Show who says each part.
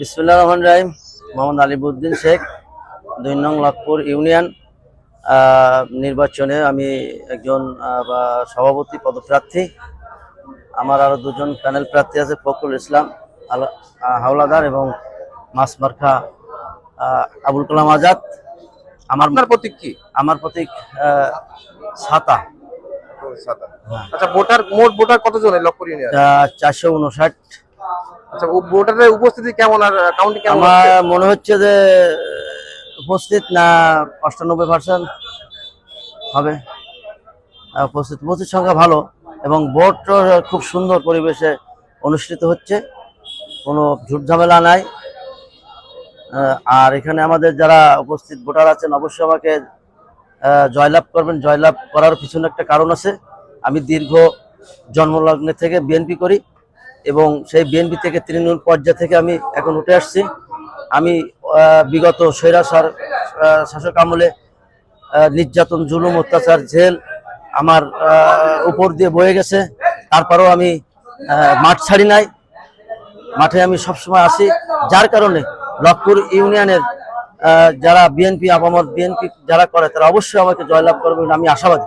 Speaker 1: বিসমিল্লাহির রহমানির রহিম। মোহাম্মদ আলিবউদ্দিন শেখ, ২ নং লক্ষপুর ইউনিয়ন নির্বাচনে আমি একজন সভাপতি পদপ্রার্থী। আমার আরো দুজন প্যানেল প্রার্থী আছে, ফখরুল ইসলাম হাওলাদার এবং মাসমার্কা আবুল কালাম আজাদ।
Speaker 2: আপনার প্রতীক কি?
Speaker 1: আমার প্রতীক ছাতা।
Speaker 2: আচ্ছা, মোট ভোটার কতজন এই লক্ষপুর ইউনিয়নে?
Speaker 1: 459।
Speaker 2: আচ্ছা, ভোটারের উপস্থিতি কেমন আর কাউন্টিং কেমন?
Speaker 1: আমার মনে হচ্ছে যে উপস্থিত না 98% হবে। উপস্থিত সংখ্যা ভালো এবং ভোট খুব সুন্দর পরিবেশে অনুষ্ঠিত হচ্ছে, কোনো ঝুট ঝামেলা নাই। আর এখানে আমাদের যারা উপস্থিত ভোটার আছেন অবশ্যই আমাকে জয়লাভ করবেন। জয়লাভ করার পিছনে একটা কারণ আছে। আমি দীর্ঘ জন্মলগ্নে থেকে বিএনপি করি এবং সেই বিএনপি থেকে তৃণমূল পর্যায় থেকে আমি এখন উঠে আসছি। আমি বিগত স্বৈরাচার শাসক আমলে নির্যাতন, জুলুম, অত্যাচার, জেল আমার উপর দিয়ে বয়ে গেছে। তারপরেও আমি মাঠ ছাড়ি নাই, মাঠে আমি সবসময় আসি। যার কারণে লক্ষপুর ইউনিয়নের যারা বিএনপি আপামর বিএনপি যারা করে তারা অবশ্যই আমাকে জয়লাভ করবে, আমি আশাবাদী।